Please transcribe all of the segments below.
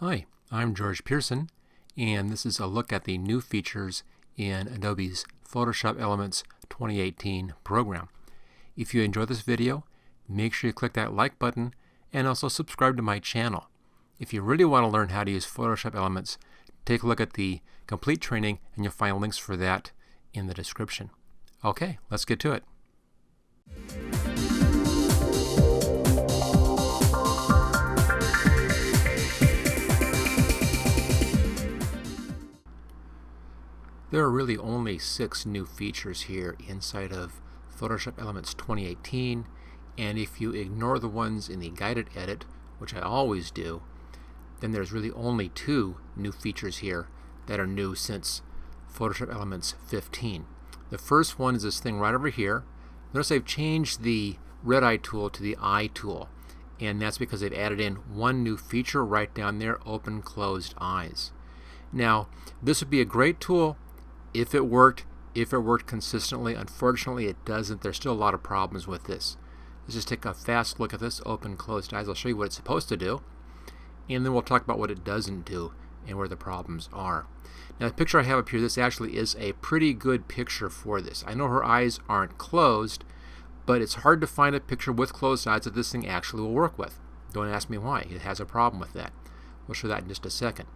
Hi, I'm George Pearson, and this is a look at the new features in Adobe's Photoshop Elements 2018 program. If you enjoy this video, make sure you click that like button and also subscribe to my channel. If you really want to learn how to use Photoshop Elements, take a look at the complete training and you'll find links for that in the description. Okay, let's get to it. There are really only 6 new features here inside of Photoshop Elements 2018, and if you ignore the ones in the guided edit, which I always do, then there's really only 2 new features here that are new since Photoshop Elements 15. The first one is this thing right over here. Notice I've changed the red eye tool to the eye tool, and that's because they've added in one new feature right down there, open closed eyes. Now, this would be a great tool if it worked consistently. Unfortunately, it doesn't. There's still a lot of problems with this. Let's just take a fast look at this, open closed eyes. I'll show you what it's supposed to do, and then we'll talk about what it doesn't do and where the problems are. Now, the picture I have up here, this actually is a pretty good picture for this. I know her eyes aren't closed, but it's hard to find a picture with closed eyes that this thing actually will work with. Don't ask me why. It has a problem with that. We'll show that in just a second.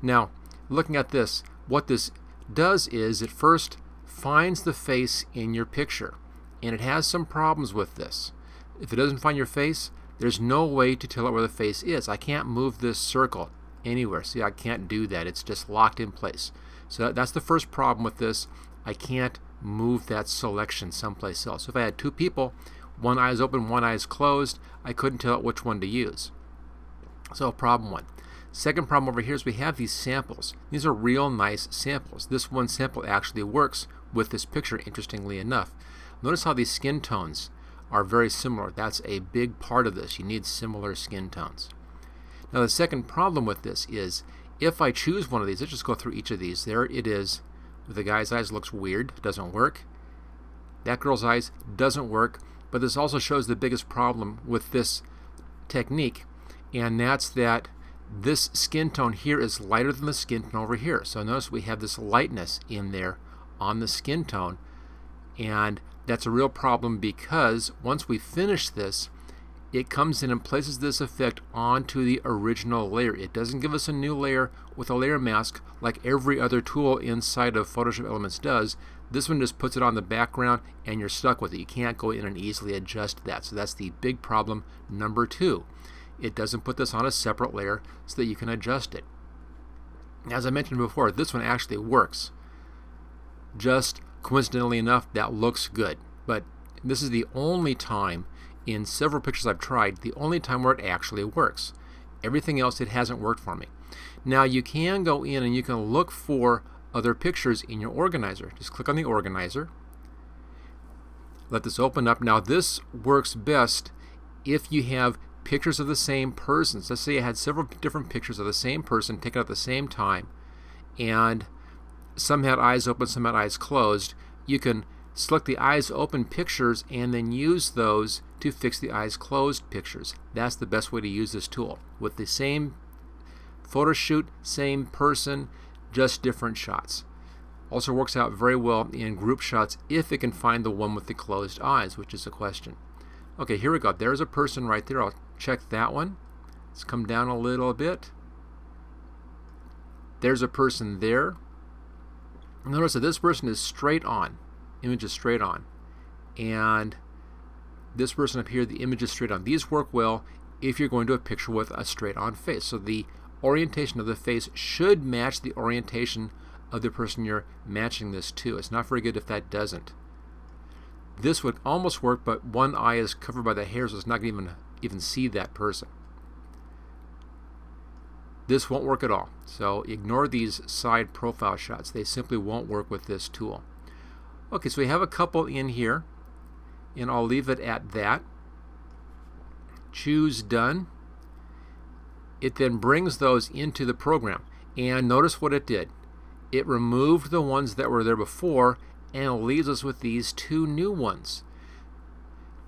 Now, looking at this, what this does is it first finds the face in your picture, and it has some problems with this. If it doesn't find your face, there's no way to tell it where the face is. I can't move this circle anywhere. See, I can't do that. It's just locked in place. So that's the first problem with this. I can't move that selection someplace else. So if I had 2 people, one eye is open, one eye is closed, I couldn't tell it which one to use. So problem 1. Second problem over here is we have these samples. These are real nice samples. This one sample actually works with this picture, interestingly enough. Notice how these skin tones are very similar. That's a big part of this. You need similar skin tones. Now, the second problem with this is if I choose one of these, let's just go through each of these. There it is. The guy's eyes looks weird, doesn't work. That girl's eyes doesn't work, but this also shows the biggest problem with this technique, and that's that this skin tone here is lighter than the skin tone over here. So notice we have this lightness in there on the skin tone, and that's a real problem because once we finish this, it comes in and places this effect onto the original layer. It doesn't give us a new layer with a layer mask like every other tool inside of Photoshop Elements does. This one just puts it on the background and you're stuck with it. You can't go in and easily adjust that. So that's the big problem number 2. It doesn't put this on a separate layer so that you can adjust it. As I mentioned before, this one actually works. Just coincidentally enough, that looks good. But this is the only time in several pictures I've tried, the only time where it actually works. Everything else, it hasn't worked for me. Now, you can go in and you can look for other pictures in your organizer. Just click on the organizer. Let this open up. Now, this works best if you have pictures of the same person. So let's say I had several different pictures of the same person taken at the same time, and some had eyes open, some had eyes closed. You can select the eyes open pictures and then use those to fix the eyes closed pictures. That's the best way to use this tool. With the same photo shoot, same person, just different shots. Also works out very well in group shots if it can find the one with the closed eyes, which is a question. Okay, here we go. There's a person right there. I'll check that one. Let's come down a little bit. There's a person there. Notice that this person is straight on. Image is straight on. And this person up here, the image is straight on. These work well if you're going to a picture with a straight on face. So the orientation of the face should match the orientation of the person you're matching this to. It's not very good if that doesn't. This would almost work, but one eye is covered by the hair, so it's not going to even see that person. This won't work at all. So ignore these side profile shots. They simply won't work with this tool. Okay, so we have a couple in here, and I'll leave it at that. Choose Done. It then brings those into the program. And notice what it did. It removed the ones that were there before and it leaves us with these 2 new ones.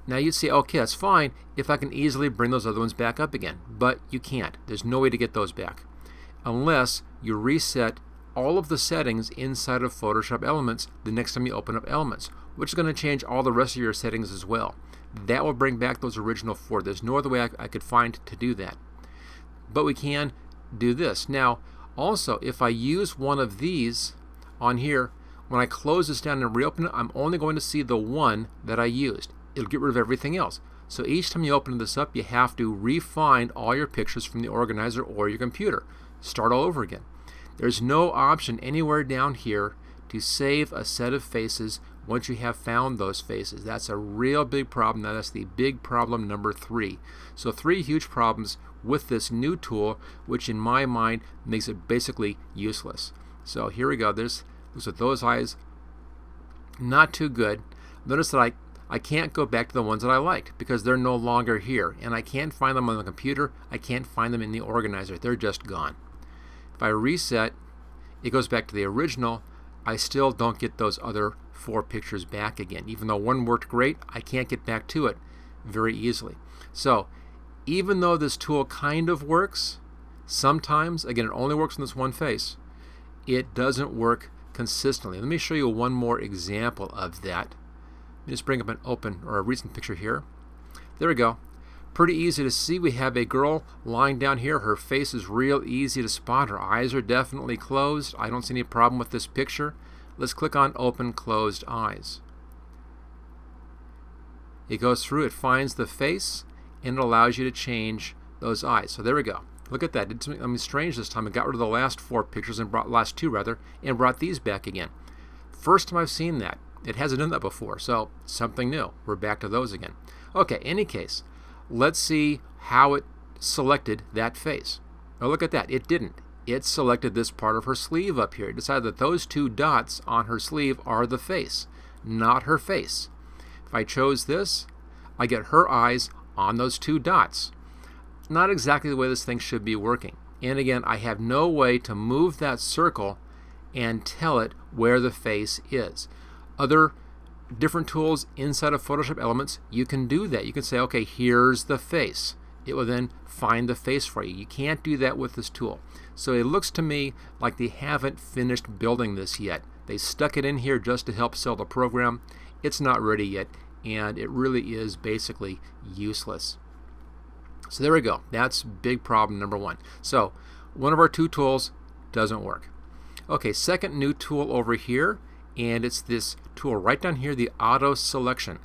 Now you'd say, okay, that's fine if I can easily bring those other ones back up again, but you can't. There's no way to get those back. unless you reset all of the settings inside of Photoshop Elements the next time you open up Elements, which is going to change all the rest of your settings as well. That will bring back those original 4. There's no other way I could find to do that. But we can do this. Now, also, if I use one of these on here, when I close this down and reopen it, I'm only going to see the one that I used. It'll get rid of everything else. So each time you open this up, you have to re-find all your pictures from the organizer or your computer. Start all over again. There's no option anywhere down here to save a set of faces once you have found those faces. That's a real big problem. That's the big problem number 3. So 3 huge problems with this new tool, which in my mind makes it basically useless. So here we go. Looks at those eyes. Not too good. Notice that I can't go back to the ones that I liked because they're no longer here, and I can't find them on the computer. I can't find them in the organizer. They're just gone. If I reset, it goes back to the original. I still don't get those other 4 pictures back again. Even though one worked great, I can't get back to it very easily. So even though this tool kind of works, sometimes, again, it only works on this one face, it doesn't work consistently. Let me show you one more example of that. Let me just bring up an open or a recent picture here. There we go. Pretty easy to see. We have a girl lying down here. Her face is real easy to spot. Her eyes are definitely closed. I don't see any problem with this picture. Let's click on Open Closed Eyes. It goes through, it finds the face, and it allows you to change those eyes. So there we go. Look at that. It's strange this time. It got rid of the last 4 pictures and last 2 rather, and brought these back again. First time I've seen that. It hasn't done that before, so something new. We're back to those again. Okay, any case, let's see how it selected that face. Now look at that. It didn't. It selected this part of her sleeve up here. It decided that those 2 dots on her sleeve are the face, not her face. If I chose this, I get her eyes on those 2 dots. Not exactly the way this thing should be working. And again, I have no way to move that circle and tell it where the face is. Other different tools inside of Photoshop Elements, you can do that. You can say, okay, here's the face. It will then find the face for you. You can't do that with this tool. So it looks to me like they haven't finished building this yet. They stuck it in here just to help sell the program. It's not ready yet, and it really is basically useless. So there we go. That's big problem number 1. So one of our 2 tools doesn't work. Okay, second new tool over here, and it's this tool right down here, the auto selection.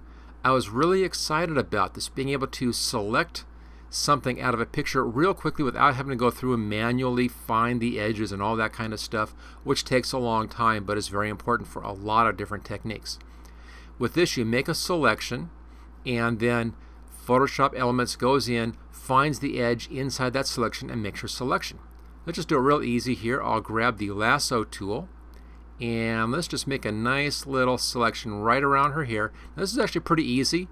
I was really excited about this, being able to select something out of a picture real quickly without having to go through and manually find the edges and all that kind of stuff, which takes a long time but is very important for a lot of different techniques. With this, you make a selection, and then Photoshop Elements goes in, finds the edge inside that selection, and makes your selection. Let's just do it real easy here. I'll grab the lasso tool, and let's just make a nice little selection right around her hair. Now, this is actually pretty easy.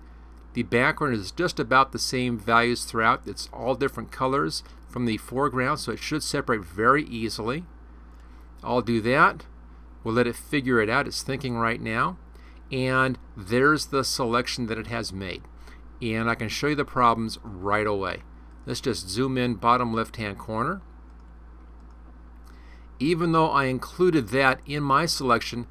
The background is just about the same values throughout. It's all different colors from the foreground, so it should separate very easily. I'll do that. We'll let it figure it out. It's thinking right now. And there's the selection that it has made. And I can show you the problems right away. Let's just zoom in bottom left-hand corner. Even though I included that in my selection,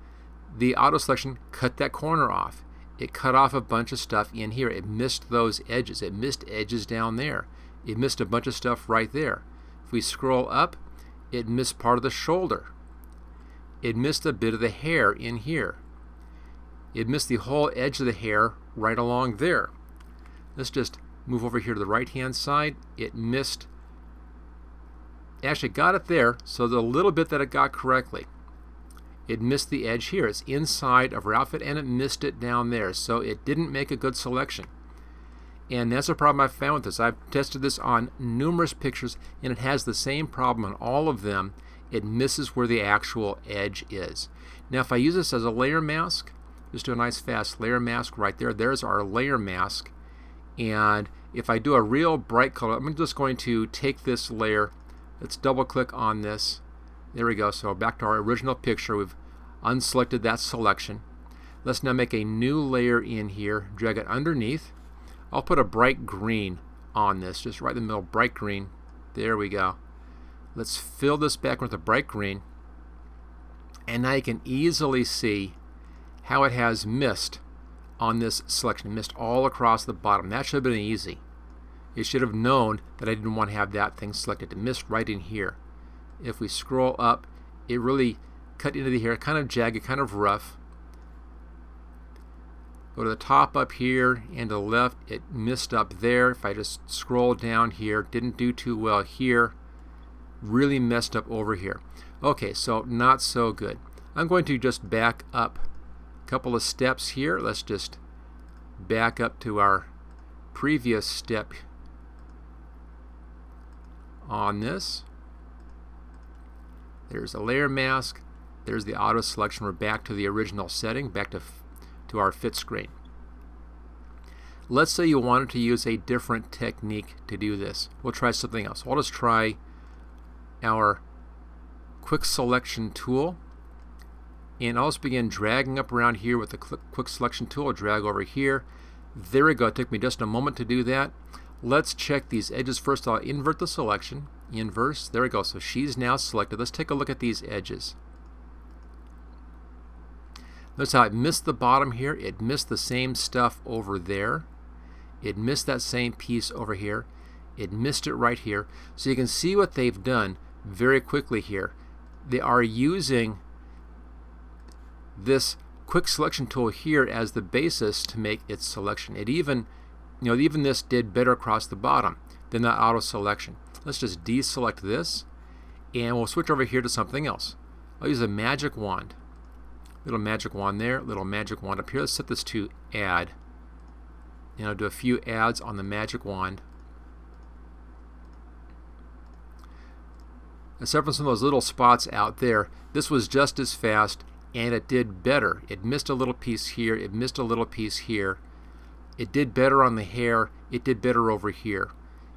the auto selection cut that corner off. It cut off a bunch of stuff in here. It missed those edges. It missed edges down there. It missed a bunch of stuff right there. If we scroll up, it missed part of the shoulder. It missed a bit of the hair in here. It missed the whole edge of the hair right along there. Let's just move over here to the right-hand side. It missed, actually got it there, so the little bit that it got correctly. It missed the edge here. It's inside of her outfit, and it missed it down there, so it didn't make a good selection. And that's a problem I've found with this. I've tested this on numerous pictures, and it has the same problem on all of them. It misses where the actual edge is. Now, if I use this as a layer mask, just do a nice fast layer mask right there. There's our layer mask. And if I do a real bright color, I'm just going to take this layer. Let's double click on this. There we go. So back to our original picture. We've unselected that selection. Let's now make a new layer in here. Drag it underneath. I'll put a bright green on this, just right in the middle, bright green. There we go. Let's fill this back with a bright green. And now you can easily see how it has mist on this selection. Mist all across the bottom. That should have been easy. It should have known that I didn't want to have that thing selected. It missed right in here. If we scroll up, it really cut into the hair, kind of jagged, kind of rough. Go to the top up here and to the left, it missed up there. If I just scroll down here, didn't do too well here. Really messed up over here. Okay, so not so good. I'm going to just back up a couple of steps here. Let's just back up to our previous step on this. There's a layer mask. There's the auto selection. We're back to the original setting, back to our fit screen. Let's say you wanted to use a different technique to do this. We'll try something else. I'll just try our quick selection tool, and I'll just begin dragging up around here with the quick selection tool. Drag over here. There we go. It took me just a moment to do that. Let's check these edges first. I'll invert the selection. Inverse. There we go. So she's now selected. Let's take a look at these edges. Notice how it missed the bottom here. It missed the same stuff over there. It missed that same piece over here. It missed it right here. So you can see what they've done very quickly here. They are using this quick selection tool here as the basis to make its selection. It even, even this did better across the bottom than that auto selection. Let's just deselect this, and we'll switch over here to something else. I'll use a magic wand. Little magic wand there, little magic wand up here. Let's set this to add. And I'll do a few adds on the magic wand. Aside from some of those little spots out there, this was just as fast, and it did better. It missed a little piece here. It missed a little piece here. It did better on the hair. It did better over here.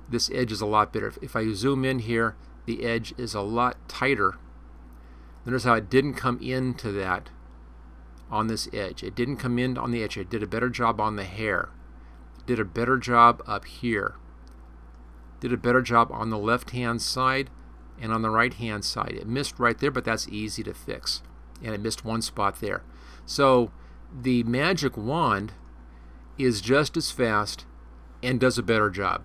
This edge is a lot better. If I zoom in here, the edge is a lot tighter. Notice how it didn't come into that on this edge. It didn't come in on the edge. It did a better job on the hair. It did a better job up here. Did a better job on the left-hand side and on the right-hand side. It missed right there, but that's easy to fix. And it missed one spot there. So the magic wand is just as fast and does a better job.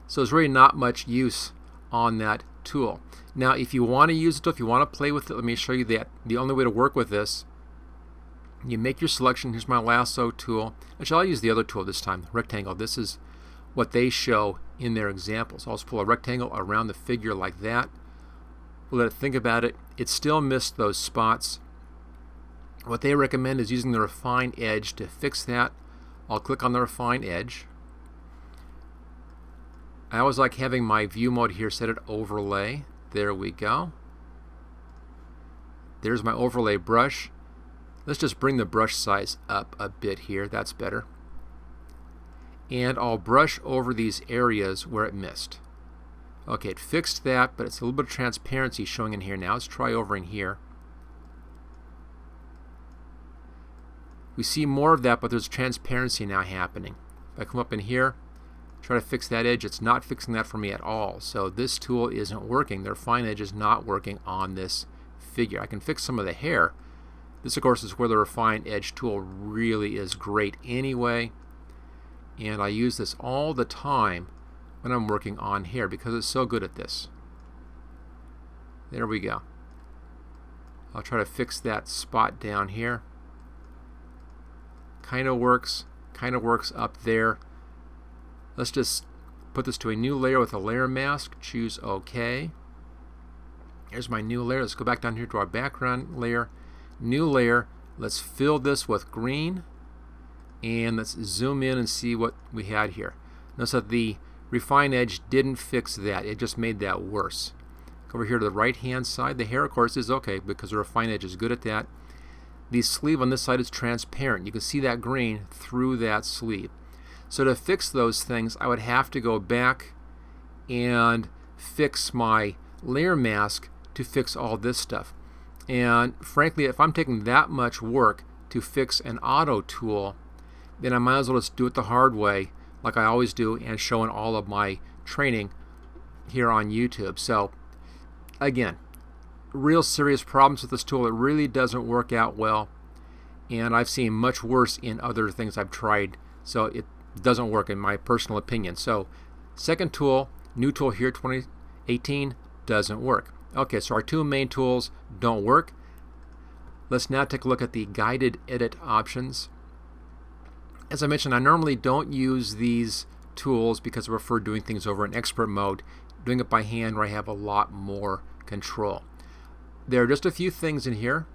So there's really not much use on that tool. Now, if you want to use it, if you want to play with it, let me show you that. The only way to work with this, you make your selection. Here's my lasso tool. Actually, I'll use the other tool this time, rectangle. This is what they show in their examples. I'll just pull a rectangle around the figure like that. We'll let it think about it. It still missed those spots. What they recommend is using the refine edge to fix that. I'll click on the refine edge. I always like having my view mode here set at overlay. There we go. There's my overlay brush. Let's just bring the brush size up a bit here. That's better. And I'll brush over these areas where it missed. Okay, it fixed that, but it's a little bit of transparency showing in here now. Let's try over in here. We see more of that, but there's transparency now happening. If I come up in here, try to fix that edge, it's not fixing that for me at all. So this tool isn't working. The refine edge is not working on this figure. I can fix some of the hair. This, of course, is where the refine edge tool really is great anyway. And I use this all the time when I'm working on hair because it's so good at this. There we go. I'll try to fix that spot down here. Kind of works up there. Let's just put this to a new layer with a layer mask. Choose OK. Here's my new layer. Let's go back down here to our background layer. New layer. Let's fill this with green. And let's zoom in and see what we had here. Notice that the refine edge didn't fix that. It just made that worse. Go over here to the right hand side. The hair, of course, is okay because the refine edge is good at that. The sleeve on this side is transparent. You can see that green through that sleeve. So to fix those things, I would have to go back and fix my layer mask to fix all this stuff. And frankly, if I'm taking that much work to fix an auto tool, then I might as well just do it the hard way, like I always do, and show in all of my training here on YouTube. So again, real serious problems with this tool. It really doesn't work out well, and I've seen much worse in other things I've tried, so it doesn't work in my personal opinion. So second tool, new tool here, 2018, doesn't work. Okay, so our two main tools don't work. Let's now take a look at the guided edit options. As I mentioned, I normally don't use these tools because I prefer doing things over in expert mode, doing it by hand where I have a lot more control. There are just a few things in here.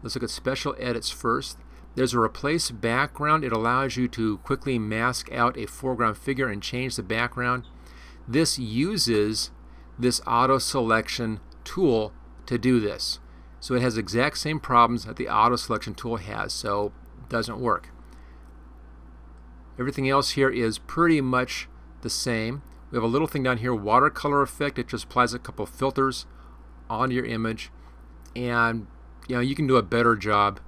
Let's look at special edits first. There's a replace background. It allows you to quickly mask out a foreground figure and change the background. This uses this auto selection tool to do this. So it has the exact same problems that the auto selection tool has, so it doesn't work. Everything else here is pretty much the same. We have a little thing down here, watercolor effect. It just applies a couple filters onto your image, and you can do a better job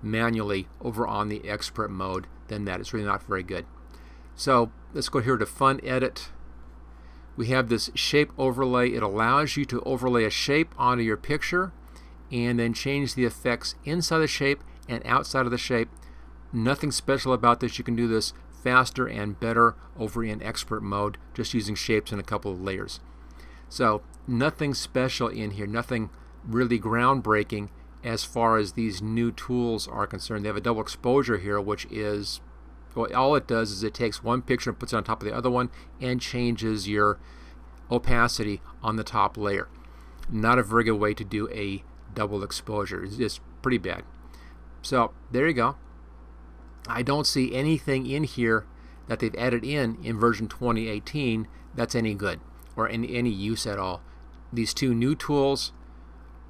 manually over on the expert mode than that. It's really not very good. So let's go here to Fun Edit. We have this shape overlay. It allows you to overlay a shape onto your picture and then change the effects inside the shape and outside of the shape. Nothing special about this. You can do this faster and better over in expert mode, just using shapes and a couple of layers. So nothing special in here, nothing really groundbreaking as far as these new tools are concerned. They have a double exposure here, which is, well, all it does is it takes one picture and puts it on top of the other one and changes your opacity on the top layer. Not a very good way to do a double exposure. It's just pretty bad. So there you go. I don't see anything in here that they've added in version 2018 that's any good or any use at all. These two new tools,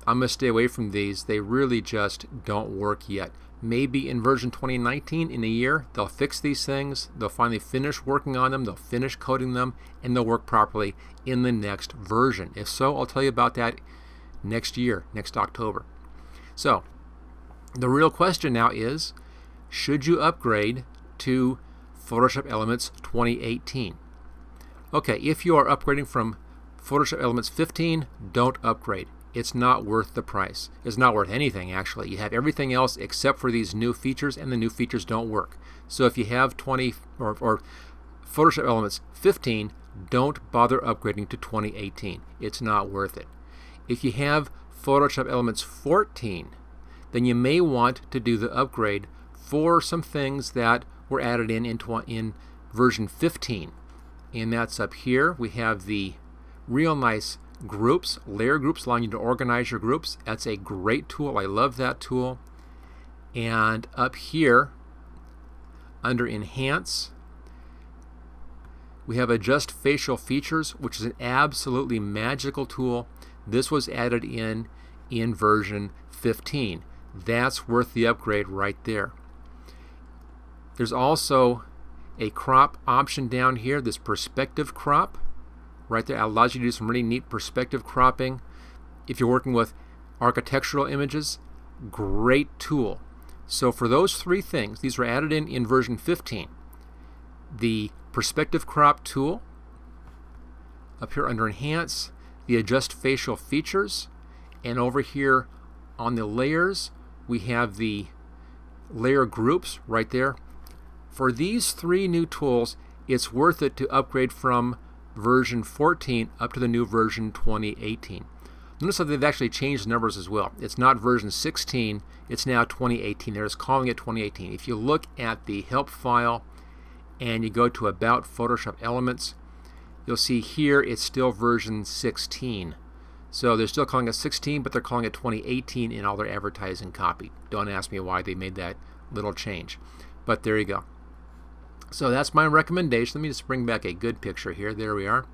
I'm going to stay away from these. They really just don't work yet. Maybe in version 2019, in a year, they'll fix these things. They'll finally finish working on them. They'll finish coding them, and they'll work properly in the next version. If so, I'll tell you about that next year, next October. So the real question now is, should you upgrade to Photoshop Elements 2018? Okay, if you are upgrading from Photoshop Elements 15, don't upgrade. It's not worth the price. It's not worth anything, actually. You have everything else except for these new features, and the new features don't work. So if you have 20 or Photoshop Elements 15, don't bother upgrading to 2018. It's not worth it. If you have Photoshop Elements 14, then you may want to do the upgrade for some things that were added in version 15. And that's up here. We have the real nice groups, layer groups, allowing you to organize your groups. That's a great tool. I love that tool. And up here, under Enhance, we have Adjust Facial Features, which is an absolutely magical tool. This was added in version 15. That's worth the upgrade right there. There's also a crop option down here, this perspective crop. Right there, it allows you to do some really neat perspective cropping. If you're working with architectural images, great tool. So for those three things, these were added in version 15. The perspective crop tool, up here under Enhance, the Adjust Facial Features, and over here on the layers, we have the layer groups right there. For these three new tools, it's worth it to upgrade from version 14 up to the new version 2018. Notice that they've actually changed the numbers as well. It's not version 16, it's now 2018. They're just calling it 2018. If you look at the help file and you go to About Photoshop Elements, you'll see here it's still version 16. So they're still calling it 16, but they're calling it 2018 in all their advertising copy. Don't ask me why they made that little change. But there you go. So that's my recommendation. Let me just bring back a good picture here. There we are.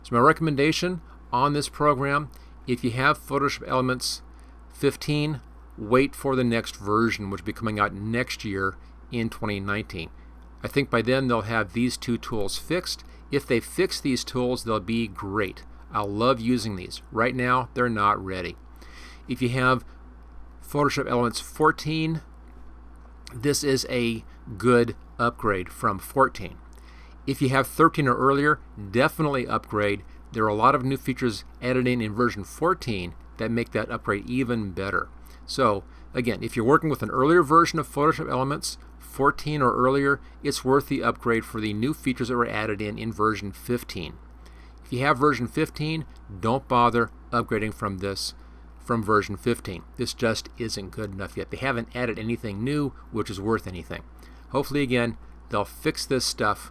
So my recommendation on this program, if you have Photoshop Elements 15, wait for the next version, which will be coming out next year in 2019. I think by then they'll have these two tools fixed. If they fix these tools, they'll be great. I'll love using these. Right now, they're not ready. If you have Photoshop Elements 14, this is a good upgrade from 14. If you have 13 or earlier, definitely upgrade. there are a lot of new features added in version 14 that make that upgrade even better. So again, if you're working with an earlier version of Photoshop Elements, 14 or earlier, it's worth the upgrade for the new features that were added in version 15. If you have version 15, don't bother upgrading from version 15. This just isn't good enough yet. They haven't added anything new which is worth anything. Hopefully, again, they'll fix this stuff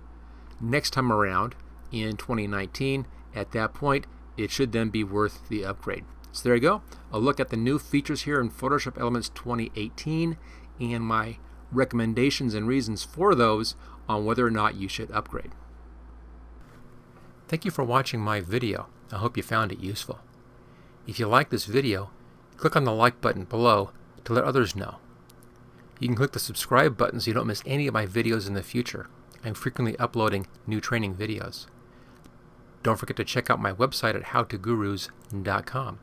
next time around in 2019. At that point, it should then be worth the upgrade. So there you go. A look at the new features here in Photoshop Elements 2018 and my recommendations and reasons for those on whether or not you should upgrade. Thank you for watching my video. I hope you found it useful. If you like this video, click on the like button below to let others know. You can click the subscribe button so you don't miss any of my videos in the future. I'm frequently uploading new training videos. Don't forget to check out my website at howtogurus.com.